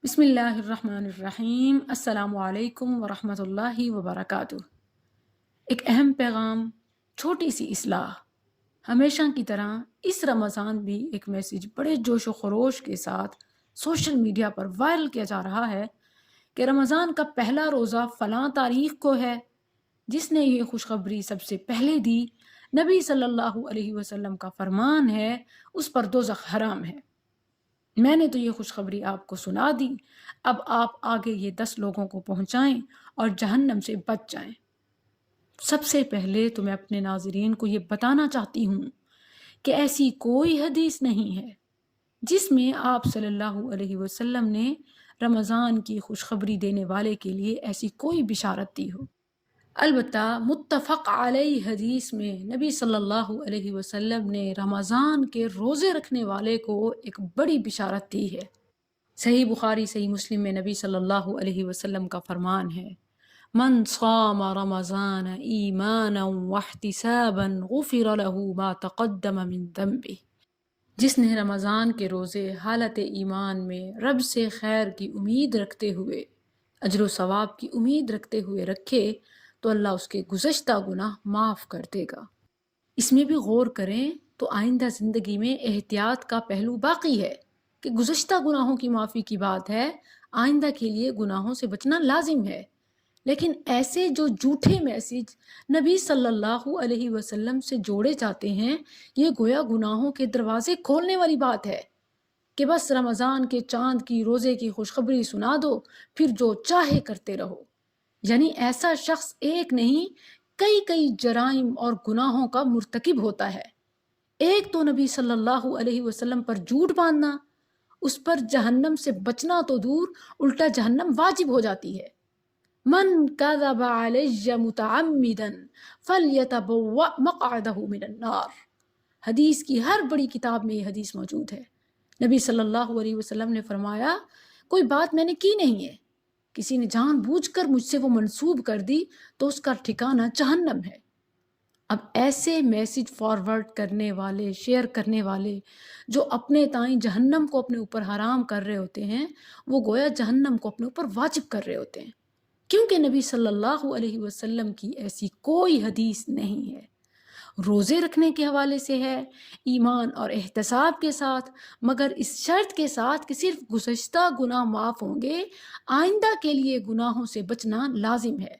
بسم اللہ الرحمن الرحیم۔ السلام علیکم ورحمۃ اللہ وبرکاتہ۔ ایک اہم پیغام، چھوٹی سی اصلاح۔ ہمیشہ کی طرح اس رمضان بھی ایک میسیج بڑے جوش و خروش کے ساتھ سوشل میڈیا پر وائرل کیا جا رہا ہے کہ رمضان کا پہلا روزہ فلاں تاریخ کو ہے۔ جس نے یہ خوشخبری سب سے پہلے دی، نبی صلی اللہ علیہ وسلم کا فرمان ہے، اس پر دوزخ حرام ہے۔ میں نے تو یہ خوشخبری آپ کو سنا دی، اب آپ آگے یہ 10 لوگوں کو پہنچائیں اور جہنم سے بچ جائیں۔ سب سے پہلے تو میں اپنے ناظرین کو یہ بتانا چاہتی ہوں کہ ایسی کوئی حدیث نہیں ہے جس میں آپ صلی اللہ علیہ وسلم نے رمضان کی خوشخبری دینے والے کے لیے ایسی کوئی بشارت دی ہو۔ البتہ متفق علیہ حدیث میں نبی صلی اللہ علیہ وسلم نے رمضان کے روزے رکھنے والے کو ایک بڑی بشارت دی ہے۔ صحیح بخاری صحیح مسلم میں نبی صلی اللہ علیہ وسلم کا فرمان ہے، من صام رمضان ایمانا واحتسابا غفر له ما تقدم من ذنبه۔ جس نے رمضان کے روزے حالت ایمان میں رب سے خیر کی امید رکھتے ہوئے، اجر و ثواب کی امید رکھتے ہوئے رکھے تو اللہ اس کے گزشتہ گناہ معاف کر دے گا۔ اس میں بھی غور کریں تو آئندہ زندگی میں احتیاط کا پہلو باقی ہے کہ گزشتہ گناہوں کی معافی کی بات ہے، آئندہ کے لیے گناہوں سے بچنا لازم ہے۔ لیکن ایسے جو جھوٹے میسیج نبی صلی اللہ علیہ وسلم سے جوڑے جاتے ہیں، یہ گویا گناہوں کے دروازے کھولنے والی بات ہے کہ بس رمضان کے چاند کی روزے کی خوشخبری سنا دو، پھر جو چاہے کرتے رہو۔ یعنی ایسا شخص ایک نہیں، کئی جرائم اور گناہوں کا مرتکب ہوتا ہے۔ ایک تو نبی صلی اللہ علیہ وسلم پر جھوٹ باندھنا، اس پر جہنم سے بچنا تو دور، الٹا جہنم واجب ہو جاتی ہے۔ من کذب علی متعمدا فلیتبوأ مقعدہ من النار۔ حدیث کی ہر بڑی کتاب میں یہ حدیث موجود ہے۔ نبی صلی اللہ علیہ وسلم نے فرمایا، کوئی بات میں نے کی نہیں ہے، کسی نے جان بوجھ کر مجھ سے وہ منسوب کر دی تو اس کا ٹھکانہ جہنم ہے۔ اب ایسے میسیج فارورڈ کرنے والے، شیئر کرنے والے جو اپنے تائیں جہنم کو اپنے اوپر حرام کر رہے ہوتے ہیں، وہ گویا جہنم کو اپنے اوپر واجب کر رہے ہوتے ہیں، کیونکہ نبی صلی اللہ علیہ وسلم کی ایسی کوئی حدیث نہیں ہے۔ روزے رکھنے کے حوالے سے ہے، ایمان اور احتساب کے ساتھ، مگر اس شرط کے ساتھ کہ صرف گزشتہ گناہ معاف ہوں گے، آئندہ کے لیے گناہوں سے بچنا لازم ہے۔